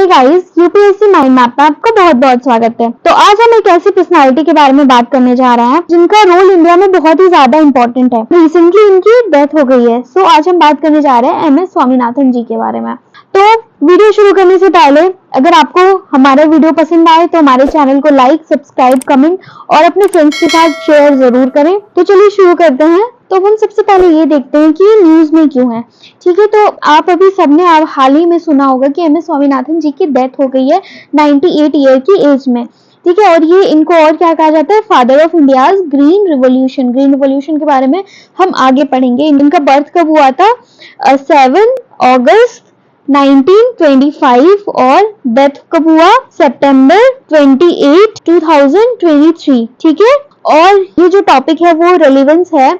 हे guys, UPSC mind map में आपका बहुत बहुत स्वागत है। तो आज हम एक ऐसी पर्सनालिटी के बारे में बात करने जा रहे हैं जिनका रोल इंडिया में बहुत ही ज्यादा इंपॉर्टेंट है। रिसेंटली इनकी डेथ हो गई है। सो आज हम बात करने जा रहे हैं एम एस स्वामीनाथन जी के बारे में। तो वीडियो शुरू करने से पहले अगर आपको हमारा वीडियो पसंद आए तो हमारे चैनल को लाइक, सब्सक्राइब, कमेंट और अपने फ्रेंड्स के साथ शेयर जरूर करें। तो चलिए शुरू करते हैं। तो हम सबसे पहले ये देखते हैं कि ये न्यूज में क्यों है। ठीक है, तो आप अभी सबने हाल ही में सुना होगा कि एम एस स्वामीनाथन जी की डेथ हो गई है 98 ईयर की एज में। ठीक है, और ये इनको और क्या कहा जाता है, father of India's green revolution. Green revolution के बारे में हम आगे पढ़ेंगे। इनका बर्थ कब हुआ था, 7 अगस्त 1925 और डेथ कब हुआ, सितंबर 28 2023। ठीक है, और ये जो टॉपिक है वो रेलेवेंस है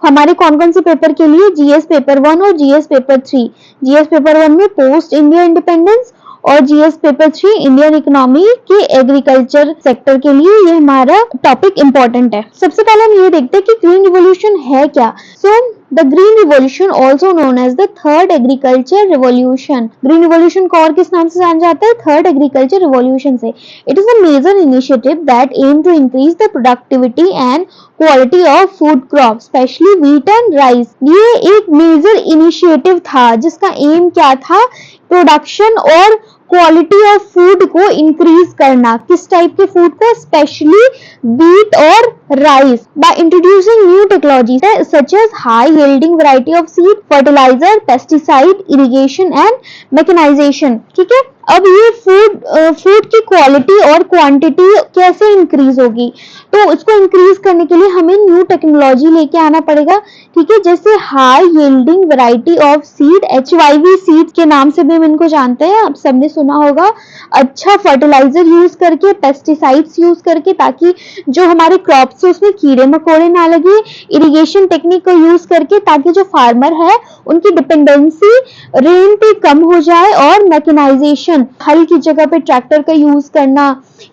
हमारे कौन कौन से पेपर के लिए, जीएस पेपर 1 और जीएस पेपर 3। जीएस पेपर 1 में पोस्ट इंडिया इंडिपेंडेंस और जीएस पेपर 3 इंडियन इकोनॉमी के एग्रीकल्चर सेक्टर के लिए ये हमारा टॉपिक इंपॉर्टेंट है। सबसे पहले हम ये देखते हैं कि ग्रीन रिवॉल्यूशन है क्या। So the green revolution also known as the third agriculture revolution. Green revolution को और किस नाम से जाना जाता है, थर्ड एग्रीकल्चर रिवॉल्यूशन से। It is a major initiative that aim to increase the productivity and quality of food crop, specially wheat and rice. ये एक मेजर इनिशिएटिव था जिसका एम क्या था, प्रोडक्शन और क्वालिटी ऑफ फूड को इंक्रीज करना। किस टाइप के फूड को, स्पेशली व्हीट और rice, by introducing new technologies such as high yielding variety of seed, fertiliser, pesticide, irrigation and mechanisation. ठीक है, अब ये फूड की क्वालिटी और क्वांटिटी कैसे इंक्रीज होगी, तो उसको इंक्रीज करने के लिए हमें न्यू टेक्नोलॉजी लेके आना पड़ेगा। ठीक है, जैसे high yielding variety of seed, HYV seed के नाम से भी हम इनको जानते हैं, आप सबने सुना होगा। अच्छा फर्टिलाइजर यूज करके, पेस्टिसाइड्स यूज करके, ताकि जो हमारे क्रॉप्स है उसमें कीड़े मकोड़े ना लगे। इरिगेशन टेक्निक को यूज करके ताकि जो फार्मर है उनकी डिपेंडेंसी रेन पे कम हो जाए। और मैकेनाइजेशन, हल की जगह पे ट्रैक्टर का यूज करना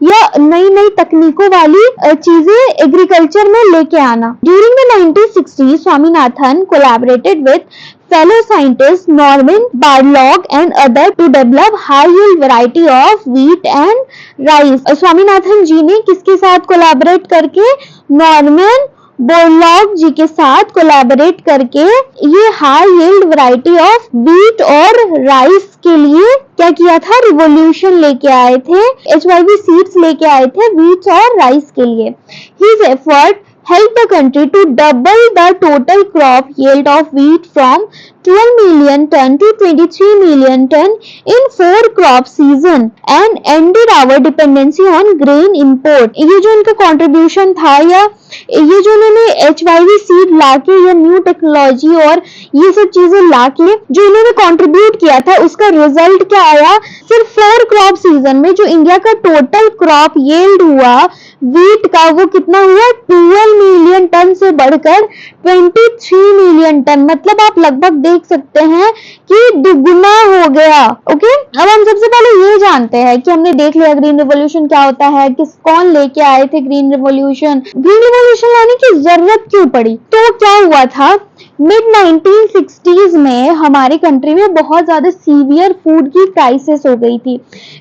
या नई नई तकनीकों वाली चीजें एग्रीकल्चर में लेके आना। During the 1960s, Swaminathan collaborated with fellow scientists Norman Borlaug and other to develop high yield variety of wheat and rice। Swaminathan ji ने किसके साथ कोलैबोरेट करके, नॉर्मन बोरलॉग जी के साथ कोलैबोरेट करके ये high yield variety of wheat और राइस के लिए क्या किया था, रिवॉल्यूशन लेके आए थे। HYV सीड्स लेके आए थे व्हीट और राइस के लिए। His effort helped the country to double the total crop yield of wheat from 12 million ton to 23 million ton in 4 crop season and ended our dependency on grain import। ये जो इनका contribution था, या ये जो इन्होंने HYV सीड लाके या न्यू टेक्नोलॉजी और ये सब चीजें लाके जो इन्होंने कंट्रीब्यूट किया था, उसका रिजल्ट क्या आया, सिर्फ 4 क्रॉप सीजन में जो इंडिया का टोटल क्रॉप यील्ड हुआ व्हीट का, वो कितना हुआ, 12 मिलियन टन से बढ़कर 23 मिलियन टन। मतलब आप लगभग देख सकते हैं कि दुगुना हो गया। ओके, अब हम सबसे पहले ये जानते हैं कि हमने देख लिया ग्रीन रिवॉल्यूशन क्या होता है, कौन लेके आए थे ग्रीन रिवॉल्यूशन। ग्रीन रिवॉल्यूशन लाने की जरूरत क्यों पड़ी, तो क्या हुआ था, मिड 1960s में हमारी कंट्री में बहुत ज्यादा सीवियर फूड की क्राइसिस हो गई थी।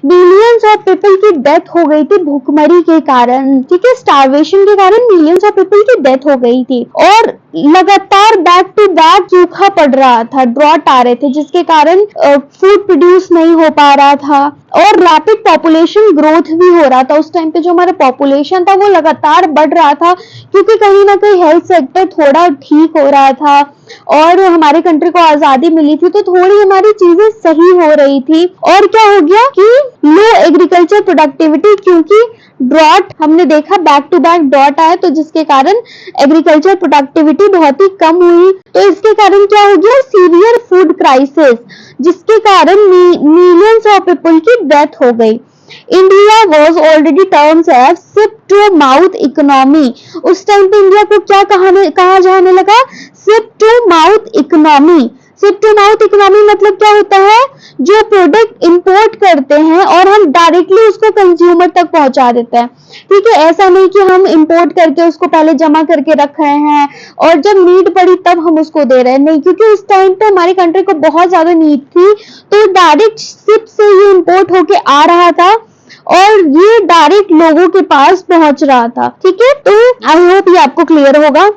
बिलियंस ऑफ पीपल की डेथ हो गई थी भूखमरी के कारण। ठीक है, स्टार्वेशन के कारण मिलियंस ऑफ पीपल की डेथ हो गई थी और लगातार बैक टू बैक सूखा पड़ रहा था, ड्रॉट आ रहे थे, जिसके कारण फूड प्रोड्यूस नहीं हो पा रहा था और रैपिड पॉपुलेशन ग्रोथ भी हो रहा था। उस टाइम पे जो हमारा पॉपुलेशन था वो लगातार बढ़ रहा था, क्योंकि कहीं ना कहीं हेल्थ सेक्टर थोड़ा ठीक हो रहा था और हमारे कंट्री को आजादी मिली थी, तो थोड़ी हमारी चीजें सही हो रही थी। और क्या हो गया कि लो एग्रीकल्चर प्रोडक्टिविटी, क्योंकि ड्रॉट हमने देखा, बैक टू बैक ड्रॉट आया, तो जिसके कारण एग्रीकल्चर प्रोडक्टिविटी बहुत ही कम हुई। तो इसके कारण क्या हो गया, सीवियर फूड क्राइसिस, जिसके कारण मिलियंस ऑफ पीपल की डेथ हो गई। India was already terms as sip to mouth economy. उस टाइम पे इंडिया को क्या कहा जाने लगा, sip to mouth economy. Ship to mouth economy मतलब क्या होता है, जो प्रोडक्ट इंपोर्ट करते हैं और हम डायरेक्टली उसको कंज्यूमर तक पहुंचा देते हैं। ठीक है, ऐसा नहीं कि हम इंपोर्ट करके उसको पहले जमा करके रख रहे हैं और जब नीड पड़ी तब हम उसको दे रहे हैं, नहीं, क्योंकि उस टाइम पे हमारी कंट्री को बहुत ज्यादा नीड थी, तो डायरेक्ट शिप से ये इंपोर्ट होके आ रहा था और ये डायरेक्ट लोगों के पास पहुंच रहा था। ठीक है, तो आई होप ये आपको क्लियर होगा।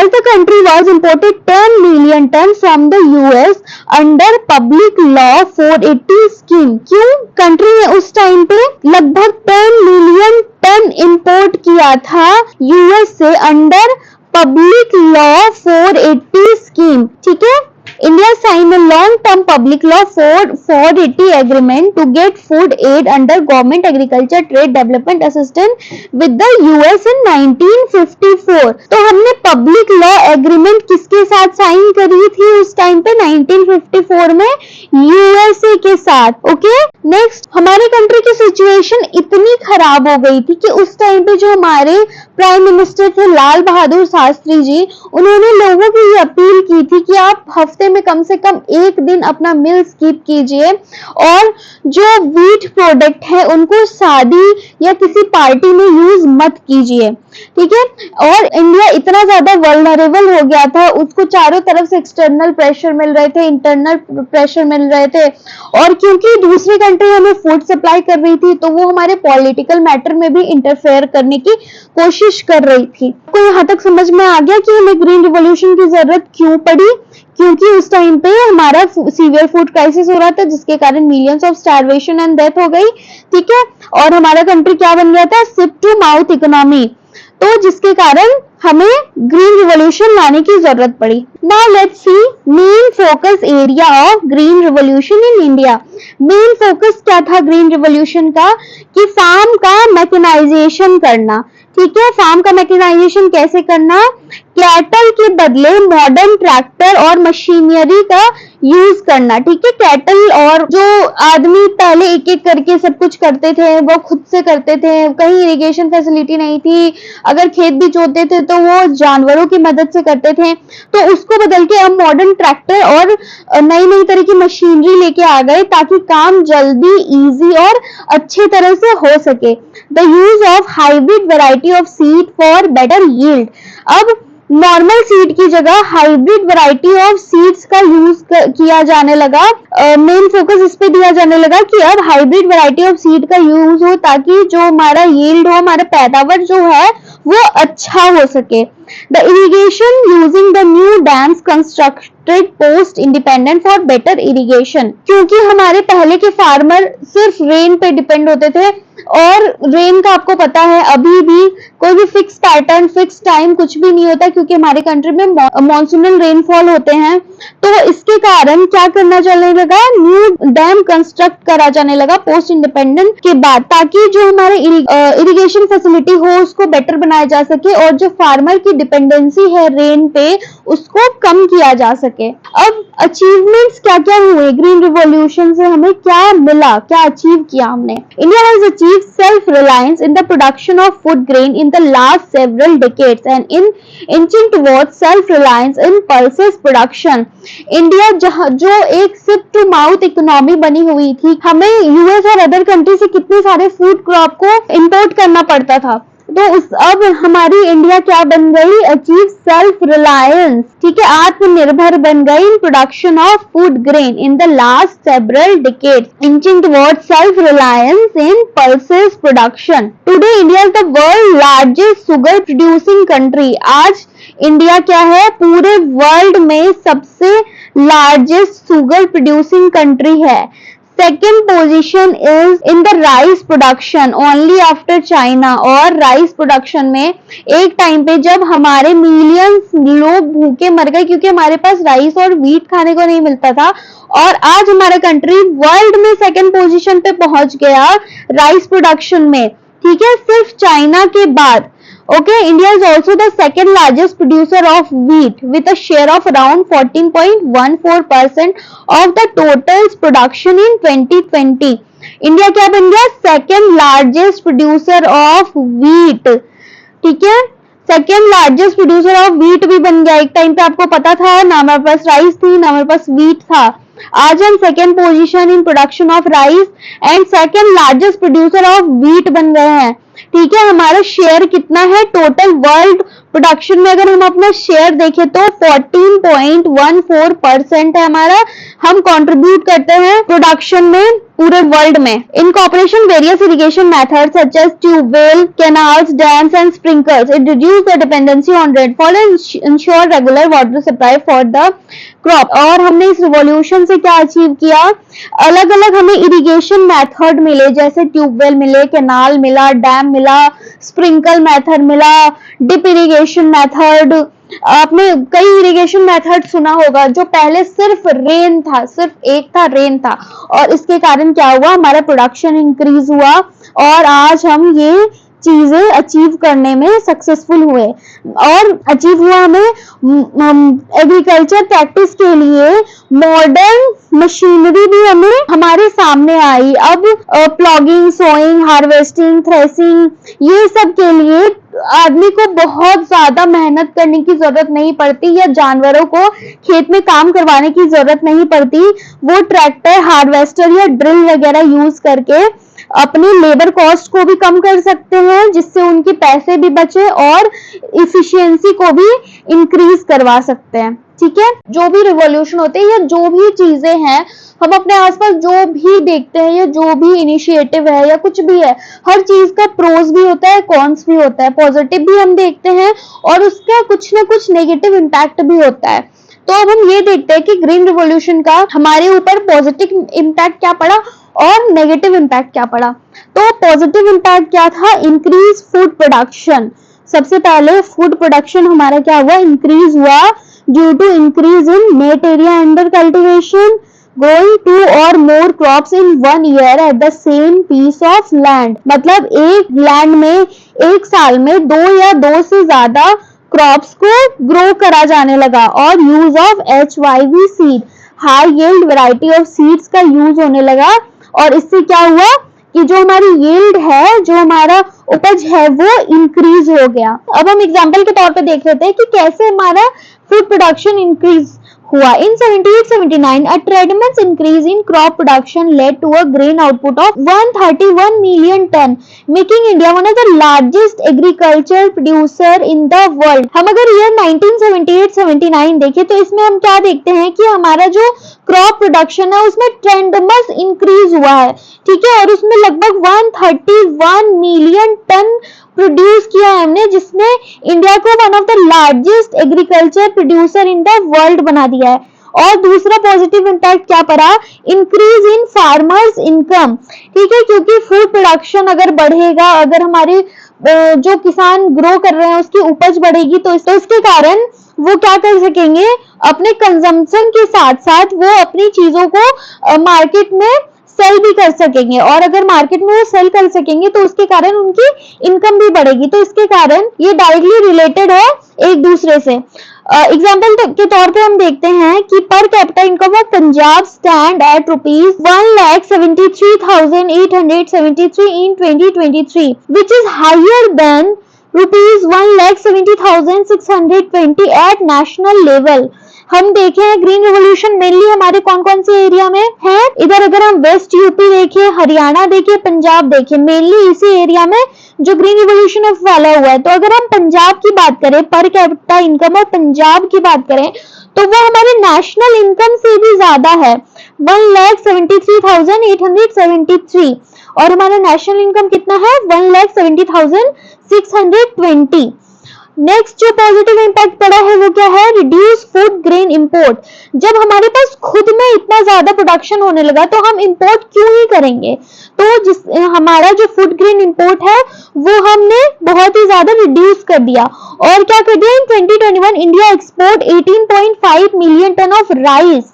As the country was imported 10 million tons from the US under Public Law 480 scheme। क्यों कंट्री ने उस टाइम पे लगभग 10 मिलियन टन इंपोर्ट किया था यूएस से अंडर पब्लिक लॉ 480 स्कीम। ठीक है, India signed a long-term public law 480 agreement to get food aid under Government Agriculture Trade Development Assistance with the US in 1954। तो हमने पब्लिक लॉ एग्रीमेंट किसके साथ sign करी थी उस टाइम पे 1954 में, यूएसए के साथ। ओके, नेक्स्ट, हमारे कंट्री की सिचुएशन इतनी खराब हो गई थी कि उस टाइम पे जो हमारे प्राइम मिनिस्टर थे लाल बहादुर शास्त्री जी, उन्होंने लोगों की ये अपील की थी कि आप हफ्ते में कम से कम एक दिन अपना मील स्किप कीजिए और जो व्हीट प्रोडक्ट है उनको शादी या किसी पार्टी में यूज मत कीजिए। ठीक है, और इंडिया इतना ज्यादा वल्नरेबल हो गया था, उसको चारों तरफ से एक्सटर्नल प्रेशर मिल रहे थे, इंटरनल प्रेशर मिल रहे थे, और क्योंकि दूसरी कंट्री हमें फूड सप्लाई कर रही थी तो वो हमारे पॉलिटिकल मैटर में भी इंटरफेयर करने की कोशिश कर रही थी। आपको यहाँ तक समझ में आ गया कि हमें ग्रीन रिवॉल्यूशन की जरूरत क्यों पड़ी? क्योंकि उस टाइम पे हमारा सीवियर फूड क्राइसिस हो रहा था, जिसके कारण millions of starvation and death हो गई। ठीक है, और हमारा कंट्री क्या बन गया था, शिप टू माउथ इकोनॉमी, तो जिसके कारण हमें ग्रीन रिवॉल्यूशन लाने की जरूरत पड़ी। Now let's see main focus area of green revolution in India. Main focus क्या था ग्रीन रिवॉल्यूशन का, कि फार्म का मैकेनाइजेशन करना। ठीक है, फार्म का मैकेनाइजेशन कैसे करना, कैटल के बदले मॉडर्न ट्रैक्टर और मशीनरी का यूज करना। ठीक है, कैटल और जो आदमी पहले एक एक करके सब कुछ करते थे वो खुद से करते थे, कहीं इरिगेशन फैसिलिटी नहीं थी, अगर खेत भी जोतते थे तो वो जानवरों की मदद से करते थे, तो उसको बदल के अब मॉडर्न ट्रैक्टर और नई नई तरह की मशीनरी लेके आ गए ताकि काम जल्दी, इजी और अच्छे तरह से हो सके। The use of hybrid variety of seed for better yield. अब नॉर्मल सीड की जगह हाइब्रिड वैरायटी ऑफ सीड्स का यूज किया जाने लगा। मेन फोकस इस पे दिया जाने लगा कि अब हाइब्रिड वैरायटी ऑफ सीड का यूज हो ताकि जो हमारा यील्ड हो, हमारा पैदावार जो है वो अच्छा हो सके। The irrigation using the new dams constructed post independent for better irrigation. क्योंकि हमारे पहले के फार्मर सिर्फ रेन पे डिपेंड होते थे और रेन का आपको पता है अभी भी कोई भी फिक्स पैटर्न, फिक्स टाइम कुछ भी नहीं होता, क्योंकि हमारे कंट्री में मॉनसूनल रेनफॉल होते हैं। तो इसके कारण क्या करना चलने लगा, न्यू डैम कंस्ट्रक्ट करा जाने लगा पोस्ट इंडिपेंडेंट के बाद, ताकि जो हमारे इरिगेशन फैसिलिटी हो उसको बेटर बनाया जा सके और जो फार्मर की डिपेंडेंसी है रेन पे उसको कम किया जा सके। अब अचीवमेंट्स क्या क्या हुए ग्रीन रिवॉल्यूशन से, हमें क्या मिला, क्या अचीव किया हमने। India has achieved self reliance in the production of food grain in the last several decades and in inching towards self reliance in pulses production. India जो एक शिप टू माउथ इकोनॉमी बनी हुई थी, हमें US और other country से कितने सारे फूड क्रॉप को इंपोर्ट करना पड़ता था, तो अब हमारी इंडिया क्या बन गई, अचीव सेल्फ रिलायंस। ठीक है, आत्मनिर्भर बन गई in production of food grain in the last several decades, inching towards self reliance in pulses production. Today India is the world largest sugar producing country. आज इंडिया क्या है, पूरे वर्ल्ड में सबसे लार्जेस्ट शुगर प्रोड्यूसिंग कंट्री है। Second position is in the rice production only after China। और rice production में एक टाइम पे जब हमारे मिलियंस लोग भूखे मर गए क्योंकि हमारे पास राइस और व्हीट खाने को नहीं मिलता था, और आज हमारा कंट्री वर्ल्ड में सेकंड पोजीशन पे पहुंच गया राइस प्रोडक्शन में। ठीक है, सिर्फ चाइना के बाद। Okay, India is also the second largest producer of wheat with a share of around 14.14% of the total production in 2020। India क्या बन गया, second largest producer of wheat. ठीक है, second largest producer of wheat भी बन गया। एक time पे आपको पता था ना हमारे पास राइस थी ना हमारे पास व्हीट था, आज हम second position in production of rice and second largest producer of wheat बन गए हैं। ठीक है, हमारा शेयर कितना है टोटल वर्ल्ड प्रोडक्शन में? अगर हम अपना शेयर देखें तो 14.14% है हमारा, हम कंट्रीब्यूट करते हैं प्रोडक्शन में पूरे वर्ल्ड में। Incorporation various irrigation methods such as tubewell, canals, dams and sprinklers, it reduce the dependency on rainfall and ensure regular water supply for the crop. और हमने इस रिवॉल्यूशन से क्या अचीव किया? अलग अलग हमें इरिगेशन मेथड मिले, जैसे ट्यूबवेल मिले, कैनाल मिला, डैम मिला, स्प्रिंकल मेथड मिला, डिप इरिगेशन मेथड। आपने कई इरिगेशन मेथड सुना होगा। जो पहले सिर्फ रेन था, सिर्फ एक था रेन था, और इसके कारण क्या हुआ? हमारा प्रोडक्शन इंक्रीज हुआ और आज हम ये चीजें अचीव करने में सक्सेसफुल हुए। और अचीव हुआ हमें एग्रीकल्चर प्रैक्टिस के लिए मॉडर्न मशीनरी भी हमें हमारे सामने आई। अब प्लॉगिंग, सोइंग, हार्वेस्टिंग, थ्रेसिंग, ये सब के लिए आदमी को बहुत ज्यादा मेहनत करने की जरूरत नहीं पड़ती या जानवरों को खेत में काम करवाने की जरूरत नहीं पड़ती। वो ट्रैक्टर, हार्वेस्टर या ड्रिल वगैरह यूज करके अपने लेबर कॉस्ट को भी कम कर सकते हैं, जिससे उनके पैसे भी बचे और इफिशियंसी को भी इंक्रीज करवा सकते हैं। ठीक है, जो भी रिवॉल्यूशन होते हैं या जो भी चीजें हैं, हम अपने आसपास जो भी देखते हैं या जो भी इनिशिएटिव है या कुछ भी है, हर चीज का प्रोज भी होता है, कॉन्स भी होता है। पॉजिटिव भी हम देखते हैं और उसका कुछ ना कुछ नेगेटिव इम्पैक्ट भी होता है। तो अब हम ये देखते हैं कि ग्रीन रिवॉल्यूशन का हमारे ऊपर पॉजिटिव इम्पैक्ट क्या पड़ा और नेगेटिव इम्पैक्ट क्या पड़ा। तो पॉजिटिव इम्पैक्ट क्या था? Increase food production. सबसे पहले फूड प्रोडक्शन हमारा क्या हुआ? इंक्रीज हुआ due to increase in net area under cultivation, growing two or more crops in one year at the same piece of land। मतलब एक लैंड में एक साल में दो या दो से ज्यादा क्रॉप्स को ग्रो करा जाने लगा। और use of HYV seed, high yield variety of seeds का यूज होने लगा। और इससे क्या हुआ कि जो हमारी यील्ड है, जो हमारा उपज है, वो इंक्रीज हो गया। अब हम एग्जांपल के तौर पे देख लेते हैं कि कैसे हमारा फूड प्रोडक्शन इंक्रीज हुआ। In 78-79, a tremendous increase in crop production led to a grain output of 131 million ton, making India one of the largest agricultural producer in the world। हम अगर ईयर 1978-79 देखें तो इसमें हम क्या देखते हैं कि हमारा जो क्रॉप प्रोडक्शन है उसमें ट्रेंडमस इंक्रीज हुआ है। ठीक है, और उसमें लगभग 131 मिलियन टन प्रोड्यूस किया है हमने, जिसने इंडिया को one of the largest agriculture producer in the world बना दिया है। और दूसरा पॉजिटिव इम्पैक्ट क्या पड़ा? Increase in farmers income. ठीक है, क्योंकि फूड प्रोडक्शन अगर बढ़ेगा, अगर हमारे जो किसान ग्रो कर रहे हैं उसकी उपज बढ़ेगी, तो इसके कारण वो क्या कर सकेंगे? अपने कंजम्पशन के साथ साथ वो अपनी चीजों को मार्केट में सेल भी कर सकेंगे। और अगर मार्केट में वो सेल कर सकेंगे तो उसके कारण उनकी इनकम भी बढ़ेगी। तो इसके कारण ये डायरेक्टली रिलेटेड है एक दूसरे से। एग्जाम्पल के तौर पे हम देखते हैं कि per capita income of Punjab stand at ₹1,73,873 in 2023, which is higher than ₹1,70,620 at national level. हम देखें ग्रीन रिवॉल्यूशन मेनली हमारे कौन कौन से एरिया में है? इधर अगर हम वेस्ट यूपी देखें, हरियाणा देखें, पंजाब देखें, मेनली इसी एरिया में जो ग्रीन रिवॉल्यूशन है फैला हुआ है। तो अगर हम पंजाब की बात करें, पर कैपिटा इनकम और पंजाब की बात करें, तो वो हमारे नेशनल इनकम से भी ज्यादा है, 1,73,873। और हमारा नेशनल इनकम कितना है? 1,70,620। नेक्स्ट जो पॉजिटिव इम्पैक्ट पड़ा है वो क्या है? Reduce food grain import. जब हमारे पास खुद में इतना ज्यादा प्रोडक्शन होने लगा तो हम इंपोर्ट क्यों ही करेंगे? तो हमारा जो फूड ग्रेन इंपोर्ट है वो हमने बहुत ही ज्यादा रिड्यूस कर दिया। और क्या कर दिया? In 2021 India export 18.5 million ton of rice.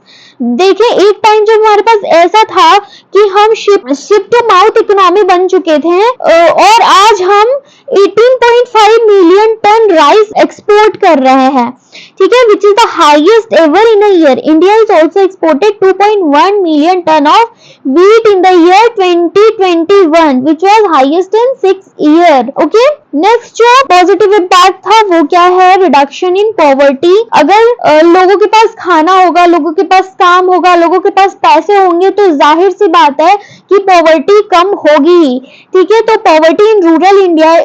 देखिए, एक टाइम जब हमारे पास ऐसा था कि हम शिप टू माउथ इकोनॉमी बन चुके थे, और आज हम 18.5 मिलियन टन राइस एक्सपोर्ट कर रहे हैं। ठीक है, which is the highest ever in a year. India is also exported 2.1 million ton of wheat in the year 2021, which which was highest in 6 year. Okay, next जो positive impact था वो क्या है, रिडक्शन इन पॉवर्टी। अगर लोगों के पास खाना होगा, लोगों के पास काम होगा, लोगों के पास पैसे होंगे तो जाहिर सी बात है कि पॉवर्टी कम होगी ही। ठीक है, तो poverty in rural India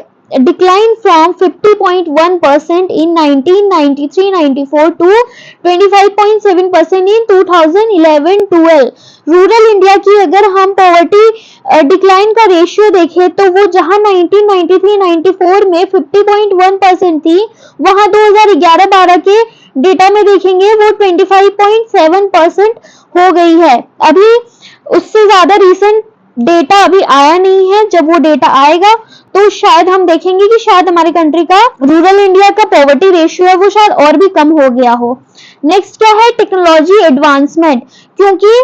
declined from 50.1% in 1993-94 to 25.7% in 2011-12। Rural India की अगर हम पॉवर्टी डिक्लाइन का रेशियो देखें तो वो जहां 1993-94 में 50.1% थी, वहां 2011-12 के डेटा में देखेंगे वो 25.7% हो गई है। अभी उससे ज्यादा रिसेंट डेटा अभी आया नहीं है, जब वो डेटा आएगा तो शायद हम देखेंगे कि शायद हमारी कंट्री का रूरल इंडिया का पॉवर्टी रेशियो है वो शायद और भी कम हो गया हो। नेक्स्ट क्या है, टेक्नोलॉजी एडवांसमेंट, क्योंकि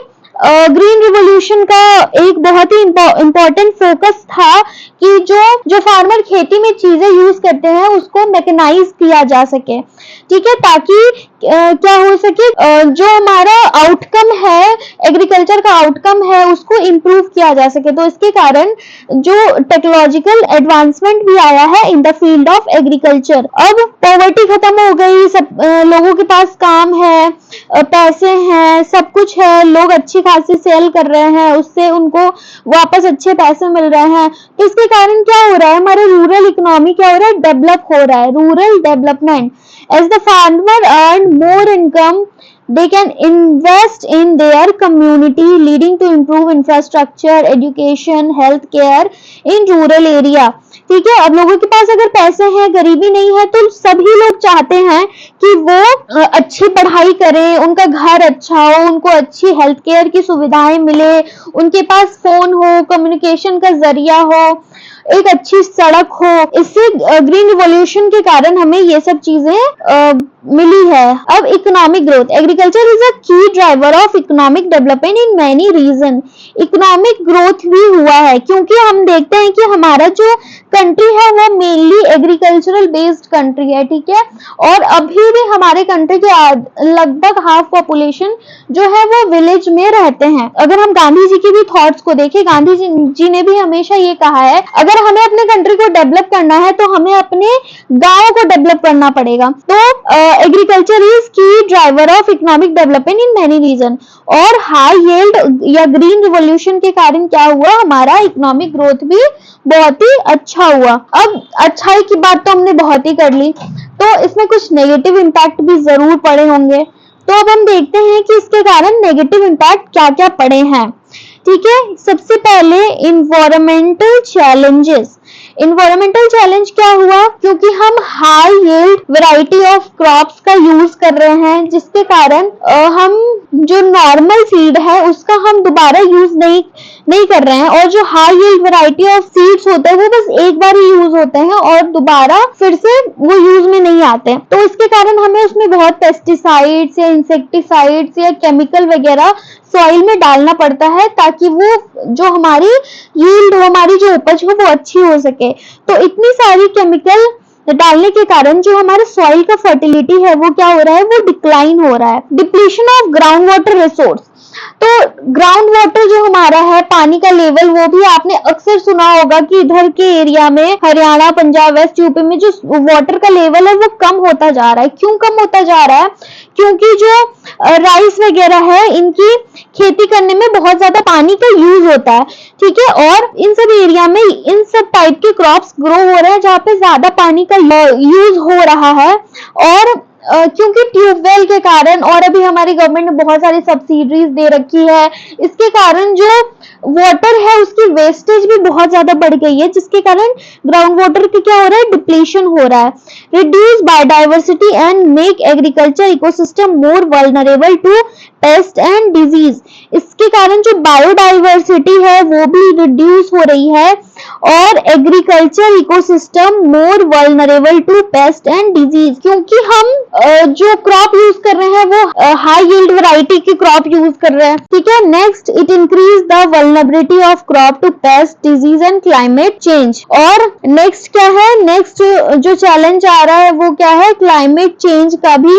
ग्रीन रिवॉल्यूशन का एक बहुत ही इम्पोर्टेंट फोकस था कि जो फार्मर खेती में चीजें यूज करते हैं उसको मैकेनाइज किया जा सके। ठीक है, ताकि क्या हो सके, जो हमारा आउटकम है, एग्रीकल्चर का आउटकम है, उसको इम्प्रूव किया जा सके। तो इसके कारण जो टेक्नोलॉजिकल एडवांसमेंट भी आया है in the field of agriculture. अब पॉवर्टी खत्म हो गई, सब लोगों के पास काम है, पैसे हैं, सब कुछ है, लोग अच्छी खासी सेल कर रहे हैं, उससे उनको वापस अच्छे पैसे मिल रहे हैं। तो इसके कारण क्या हो रहा है, हमारे रूरल इकोनॉमी क्या हो रहा है, डेवलप हो रहा है, rural development. As the farmer earn more income, they can invest in their community, leading to improve infrastructure, education, health care in rural area. ठीक है, अब लोगों के पास अगर पैसे हैं, गरीबी नहीं है, तो सभी लोग चाहते हैं कि वो अच्छी पढ़ाई करें, उनका घर अच्छा हो, उनको अच्छी हेल्थ केयर की सुविधाएं मिले, उनके पास फोन हो, कम्युनिकेशन का जरिया हो, एक अच्छी सड़क हो। इससे ग्रीन रिवॉल्यूशन के कारण हमें ये सब चीजें मिली है। अब economic growth, agriculture is a key driver of economic development in many region. Economic growth भी हुआ है क्योंकि हम देखते हैं कि हमारा जो कंट्री है वो मेनली एग्रीकल्चरल बेस्ड कंट्री है। ठीक है, और अभी भी हमारे कंट्री के लगभग हाफ पॉपुलेशन जो है वो विलेज में रहते हैं। अगर हम गांधी जी की भी थॉट्स को देखें, गांधी जी ने भी हमेशा ये कहा है, अगर हमें अपने कंट्री को डेवलप करना है तो हमें अपने गांव को डेवलप करना पड़ेगा। तो agriculture is key driver of economic development in many region. और हाई यील्ड या ग्रीन रिवॉल्यूशन के कारण क्या हुआ, हमारा इकोनॉमिक ग्रोथ भी बहुत ही अच्छा हुआ। अब अच्छाई की बात तो हमने बहुत ही कर ली, तो इसमें कुछ नेगेटिव इम्पैक्ट भी जरूर पड़े होंगे। तो अब हम देखते हैं कि इसके कारण नेगेटिव इम्पैक्ट क्या क्या पड़े हैं। ठीक है, सबसे पहले इन्वायरमेंटल चैलेंजेस। इन्वायरमेंटल चैलेंज क्या हुआ, क्योंकि हम high yield variety of crops का यूज कर रहे हैं, जिसके कारण हम जो नॉर्मल सीड है उसका हम दोबारा यूज नहीं कर रहे हैं, और जो high yield variety of seeds होते हैं वो बस एक बार ही यूज होते हैं और दोबारा फिर से वो यूज में नहीं आते। तो इसके कारण हमें उसमें बहुत पेस्टिसाइड्स या इंसेक्टिसाइड्स या केमिकल वगैरह सॉइल में डालना पड़ता है ताकि वो जो हमारी यील्ड हो, हमारी जो उपज हो वो अच्छी हो सके। तो इतनी सारी केमिकल डालने के कारण जो हमारे सॉइल का फर्टिलिटी है वो क्या हो रहा है, वो डिक्लाइन हो रहा है। Depletion of ground water resource, तो ग्राउंड वाटर जो हमारा है, पानी का लेवल, वो भी आपने अक्सर सुना होगा कि इधर के एरिया में, हरियाणा, पंजाब, वेस्ट यूपी में जो वाटर का लेवल है वो कम होता जा रहा है। क्यों कम होता जा रहा है, क्योंकि जो राइस वगैरह है इनकी खेती करने में बहुत ज्यादा पानी का यूज होता है। ठीक है, और इन सब एरिया में इन सब टाइप के क्रॉप्स ग्रो हो रहे हैं जहाँ पे ज्यादा पानी का यूज हो रहा है। और क्योंकि ट्यूबवेल के कारण, और अभी हमारी गवर्नमेंट ने बहुत सारी सब्सिडीज दे रखी है, इसके कारण जो वाटर है उसकी वेस्टेज भी बहुत ज्यादा बढ़ गई है, जिसके कारण ग्राउंड वाटर का क्या हो रहा है, डिप्लीशन हो रहा है। Reduce biodiversity and make agriculture ecosystem more vulnerable to pest and disease. इसके कारण जो बायोडाइवर्सिटी है वो भी रिड्यूस हो रही है और agriculture ecosystem more vulnerable to pest and disease, क्योंकि हम जो क्रॉप यूज कर रहे हैं वो हाई यील्ड वैरायटी की क्रॉप यूज कर रहे हैं। ठीक है, next, it increase the vulnerability of crop to pest, disease and climate change. और नेक्स्ट क्या है, नेक्स्ट जो चैलेंज आ रहा है वो क्या है, क्लाइमेट चेंज का भी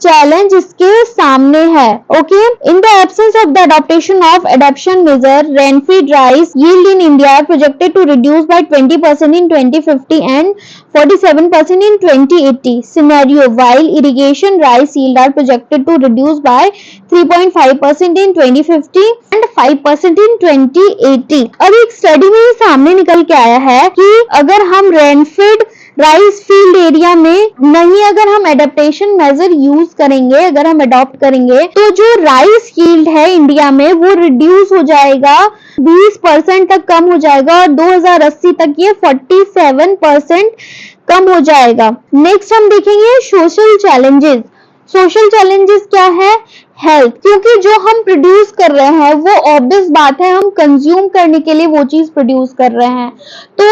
चैलेंज इसके सामने है। Okay, in the absence of the adaptation of adoption measure, rainfed rice yield in India are projected to reduce by 20% in 2050 and 47% in 2080 scenario, while irrigation rice yield are projected to reduce by 3.5% in 2050 and 5% in 2080। अब एक study में ये सामने निकल के आया है कि अगर हम रेनफीड राइस फील्ड एरिया में नहीं, अगर हम एडेप्टेशन मेजर यूज करेंगे, अगर हम अडॉप्ट करेंगे, तो जो राइस यील्ड है इंडिया में वो रिड्यूस हो जाएगा, 20% तक कम हो जाएगा और 2080 तक ये 47% कम हो जाएगा। नेक्स्ट हम देखेंगे सोशल चैलेंजेस। सोशल चैलेंजेस क्या है? हेल्थ, क्योंकि जो हम प्रोड्यूस कर रहे हैं वो ऑब्वियस बात है हम कंज्यूम करने के लिए वो चीज प्रोड्यूस कर रहे हैं, तो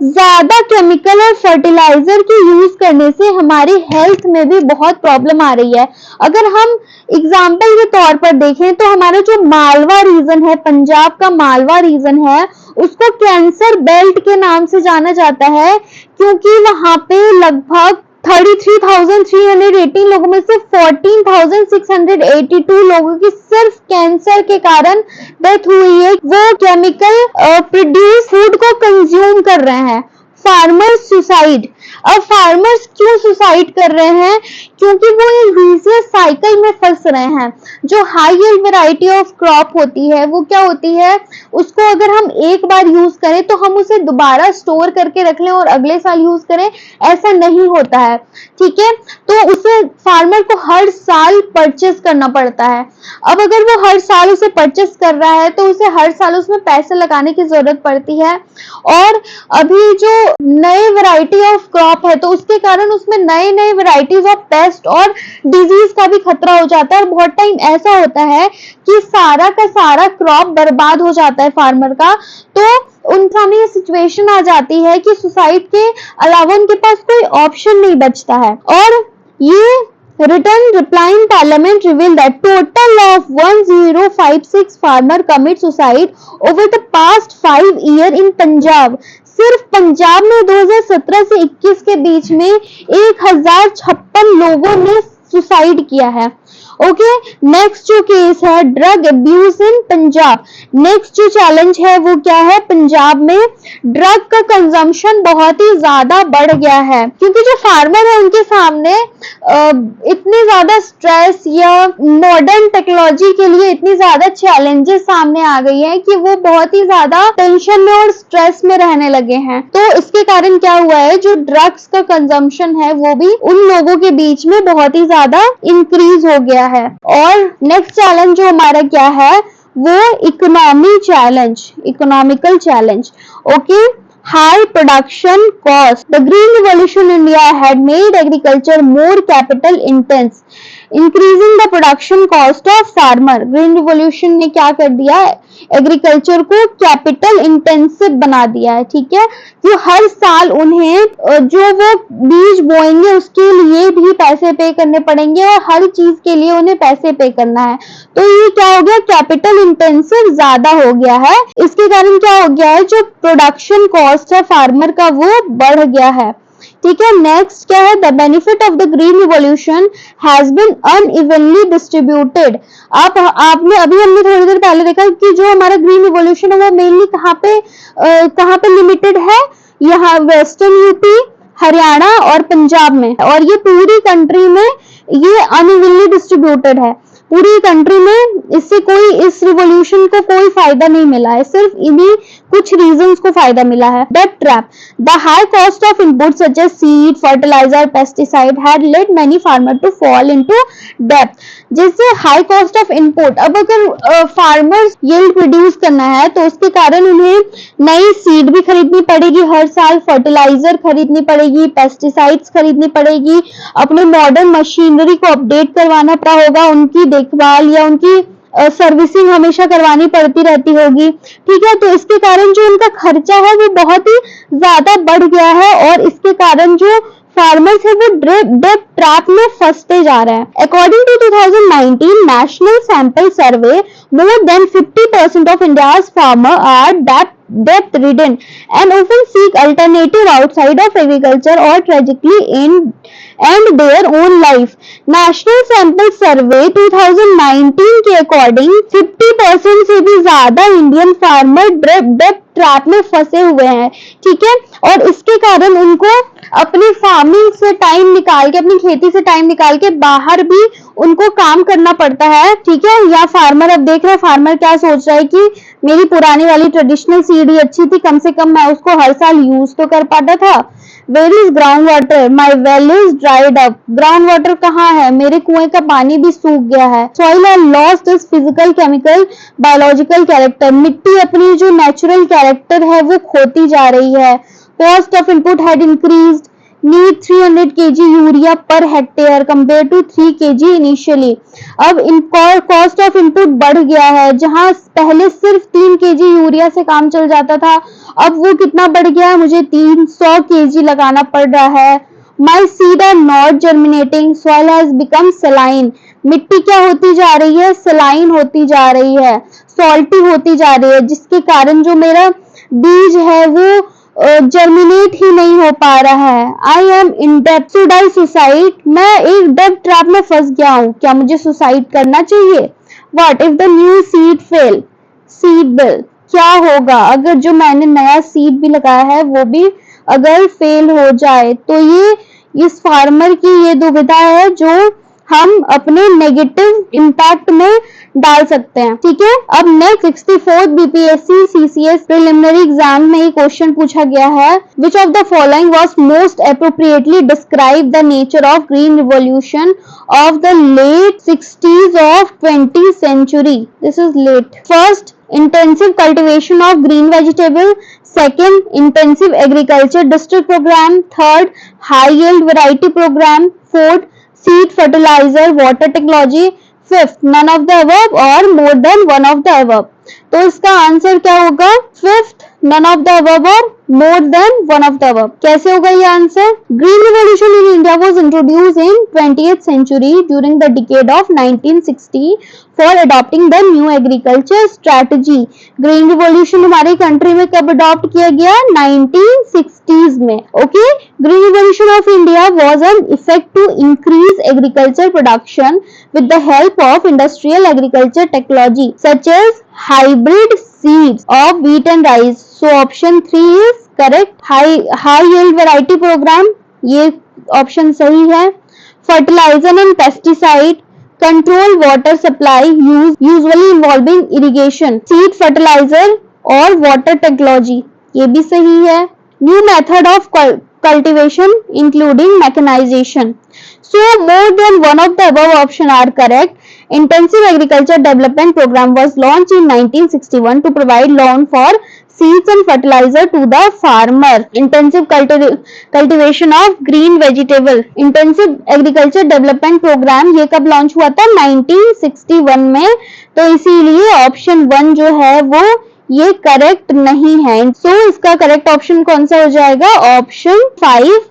ज्यादा केमिकल और फर्टिलाइजर के यूज करने से हमारी हेल्थ में भी बहुत प्रॉब्लम आ रही है। अगर हम एग्जाम्पल के तौर पर देखें तो हमारा जो मालवा रीजन है, पंजाब का मालवा रीजन है, उसको कैंसर बेल्ट के नाम से जाना जाता है, क्योंकि वहां पे लगभग 33,318 लोगों में से 14,682 लोगों की सिर्फ कैंसर के कारण डेथ हुई है। वो केमिकल प्रोड्यूस फूड को कंज्यूम कर रहे हैं। फार्मर्स सुसाइड, अब फार्मर्स क्यों सुसाइड कर रहे हैं? क्योंकि वो एक विशियस साइकिल में फंस रहे हैं। जो high yield variety of crop होती है वो क्या होती है, उसको अगर हम एक बार यूज करें तो हम उसे दोबारा स्टोर करके रख लें और अगले साल यूज करें, ऐसा नहीं होता है। ठीक है, तो उसे फार्मर को हर साल परचेस करना पड़ता है। अब अगर वो हर साल उसे परचेस कर रहा है तो उसे हर साल उसमें पैसे लगाने की जरूरत पड़ती है, और अभी जो नए वैरायटी ऑफ क्रॉप है तो उसके कारण उसमें नए नए वैरायटीज ऑफ पेस्ट और डिजीज का भी खतरा हो जाता है। और बहुत टाइम ऐसा होता है कि सारा का सारा क्रॉप बर्बाद हो जाता है फार्मर का, तो उन सामने ये सिचुएशन आ जाती है कि सुसाइड के अलावा उनके पास कोई ऑप्शन नहीं बचता है। और ये Written reply in Parliament revealed that total of 1056 farmer commit suicide over the past 5 year in Punjab। सिर्फ पंजाब में 2017 से 21 के बीच में 1056 लोगों ने सुसाइड किया है। ओके, नेक्स्ट जो केस है ड्रग अब्यूज इन पंजाब। नेक्स्ट जो चैलेंज है वो क्या है? पंजाब में ड्रग का कंजम्पशन बहुत ही ज्यादा बढ़ गया है, क्योंकि जो फार्मर है उनके सामने इतने ज्यादा स्ट्रेस या मॉडर्न टेक्नोलॉजी के लिए इतनी ज्यादा चैलेंजेस सामने आ गई है कि वो बहुत ही ज्यादा टेंशन में और स्ट्रेस में रहने लगे हैं। तो इसके कारण क्या हुआ है, जो ड्रग्स का कंजम्पशन है वो भी उन लोगों के बीच में बहुत ही ज्यादा इंक्रीज हो गया है। और नेक्स्ट चैलेंज जो हमारा क्या है वो economy challenge, economical challenge. Okay, high production cost. The green revolution in India had made agriculture more capital intense, increasing the production cost of farmer. Green revolution ने क्या कर दिया है, एग्रीकल्चर को कैपिटल इंटेंसिव बना दिया है। ठीक है, जो हर साल उन्हें जो वो बीज बोएंगे उसके लिए भी पैसे पे करने पड़ेंगे और हर चीज के लिए उन्हें पैसे पे करना है। तो ये क्या हो गया, कैपिटल इंटेंसिव ज्यादा हो गया है। इसके कारण क्या हो गया है, जो प्रोडक्शन कॉस्ट है फार्मर का वो बढ़ गया है। ठीक है, नेक्स्ट क्या है, the benefit of the green revolution has been unevenly distributed. आपने अभी हमने थोड़ी देर पहले देखा कि जो हमारा ग्रीन रिवॉल्यूशन है वो मेनली कहाँ पे लिमिटेड है, यहाँ वेस्टर्न यूपी, हरियाणा और पंजाब में, और ये पूरी कंट्री में ये अनइवनली डिस्ट्रीब्यूटेड है। पूरी कंट्री में इससे कोई, इस रिवॉल्यूशन को कोई फायदा नहीं मिला है, सिर्फ इन्हीं कुछ रीजंस को फायदा मिला है। Debt trap, the high cost of input such as seed, fertiliser, pesticide had led many farmer to fall into debt. जैसे हाई कॉस्ट ऑफ इनपुट, अब अगर फार्मर्स यील्ड प्रोड्यूस करना है तो उसके कारण उन्हें नई सीड भी खरीदनी पड़ेगी, हर साल फर्टिलाइजर खरीदनी पड़ेगी, पेस्टिसाइड्स खरीदनी पड़ेगी, अपने मॉडर्न मशीनरी को अपडेट करवाना पड़ा होगा, उनकी देखभाल या उनकी सर्विसिंग हमेशा करवानी पड़ती रहती होगी। ठीक है, तो इसके कारण जो उनका खर्चा है वो बहुत ही ज्यादा बढ़ गया है और इसके कारण जो फार्मर्स है वो डेट ट्रैप में फंसते जा रहे हैं। According to 2019 national sample survey, more than 50% of India's farmer are debt debt ridden and often seek alternative outside of agriculture or tragically end their own life. National Sample Survey 2019 के according 50% से भी ज्यादा Indian farmer डेब्ट trap में फंसे हुए हैं, ठीक है। और इसके कारण उनको अपनी फार्मिंग से टाइम निकाल के, अपनी खेती से टाइम निकाल के बाहर भी उनको काम करना पड़ता है, ठीक है। या फार्मर अब देख रहे हैं, फार्मर क्या सोच रहा है कि मेरी पुरानी वाली ट्रेडिशनल सीड ही अच्छी थी, कम से कम मैं उसको हर साल यूज तो कर पाता था। Where is ground water? My well is dried up. Ground water कहाँ है? मेरे कुएं का पानी भी सूख गया है। Soil has lost its physical, chemical, biological character. मिट्टी अपनी जो नेचुरल कैरेक्टर है वो खोती जा रही है। Cost of input had increased. Need 300 kg urea per hectare compare to 3 kg initially. अब कॉस्ट ऑफ इनपुट बढ़ गया है, जहां पहले सिर्फ 3 kg यूरिया से काम चल जाता था, अब वो कितना बढ़ गया है, मुझे 300 kg लगाना पड़ रहा है। My seed are not germinating, soil has become saline. मिट्टी क्या होती जा रही है? सलाइन होती जा रही है, सॉल्टी होती जा रही है, जिसके कारण जो मेरा बीज है वो जर्मिनेट ही नहीं हो पा रहा है। आई एम इन डेब्ट, शुड आई सुसाइड? मैं एक डेब्ट ट्रैप में फंस गया हूँ, क्या मुझे सुसाइड करना चाहिए? What if the new seed fail? Seed bill, क्या होगा अगर जो मैंने नया सीड भी लगाया है वो भी अगर फेल हो जाए? तो ये इस फार्मर की ये दुविधा है जो हम अपने नेगेटिव इम्पैक्ट में डाल सकते हैं, ठीक है। अब next 64th BPSC CCS preliminary exam में ये क्वेश्चन पूछा गया है, which of the following was most appropriately describe the nature of green revolution of the late 60s of 20th century? This is late. First, intensive cultivation of green vegetable. Second, intensive agriculture district program. Third, high yield variety program. Fourth, seed fertilizer water technology. Fifth, none of the above or more than one of the above. तो इसका answer क्या होगा? Fifth, none of the above or more than one of the above. कैसे होगा ये answer? Green revolution in India was introduced in 20th century during the decade of 1960 for adopting the new agriculture strategy. Green revolution हमारे country में कब adopt किया गया? 1960s में, okay? Green revolution of India was an effect to increase agriculture production with the help of industrial agriculture technology such as hybrid seeds of wheat and rice. So option 3 is correct. High yield variety program, ये option सही है। Fertilizer and pesticide, control water supply usually involving irrigation, seed fertilizer और water technology, ये भी सही है। New method of cultivation including mechanization. So more than one of the above option are correct. Intensive agriculture development program was launched in 1961 to provide loan for seeds and fertilizer to the farmer. Intensive cultivation of green vegetable. Intensive agriculture development program ये कब launch हुआ था? 1961 में। तो इसीलिए option 1 जो है वो ये करेक्ट नहीं है। सो इसका करेक्ट ऑप्शन कौन सा हो जाएगा? Option 5,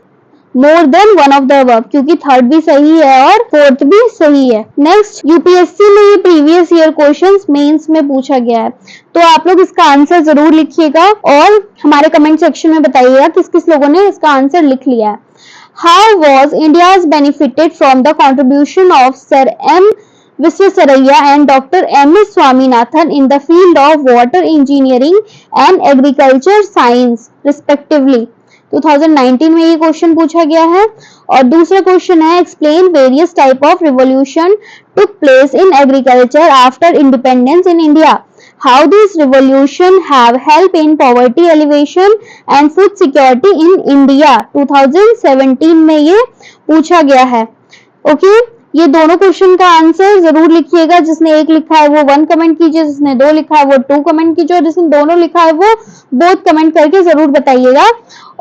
more than one of the above, क्योंकि थर्ड भी सही है और फोर्थ भी सही है। नेक्स्ट, यूपीएससी में ये प्रीवियस ईयर क्वेश्चंस मेंस में पूछा गया है, तो आप लोग इसका आंसर जरूर लिखिएगा और हमारे कमेंट सेक्शन में बताइएगा किस किस लोगों ने इसका आंसर लिख लिया है। How was India benefited from the contribution of sir M Visvesvaraya and Dr. M.S. Swaminathan in the field of water engineering and agriculture science respectively? 2019 में ये क्वेश्चन पूछा गया है। और दूसरा क्वेश्चन है, explain various type of revolution took place in agriculture after independence in India. How this revolution have help in poverty alleviation and food security in India? 2017 में ये पूछा गया है, ओके। ये दोनों क्वेश्चन का आंसर जरूर लिखिएगा। जिसने एक लिखा है वो 1 कमेंट कीजिए, जिसने 2 लिखा है वो 2 कमेंट कीजिए और जिसने दोनों लिखा है वो बोथ कमेंट करके जरूर बताइएगा।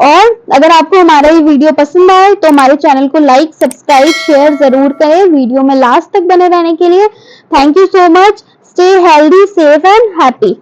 और अगर आपको हमारा ये वीडियो पसंद आए तो हमारे चैनल को लाइक, सब्सक्राइब, शेयर जरूर करें। वीडियो में लास्ट तक बने रहने के लिए thank you so much. Stay healthy, safe and happy.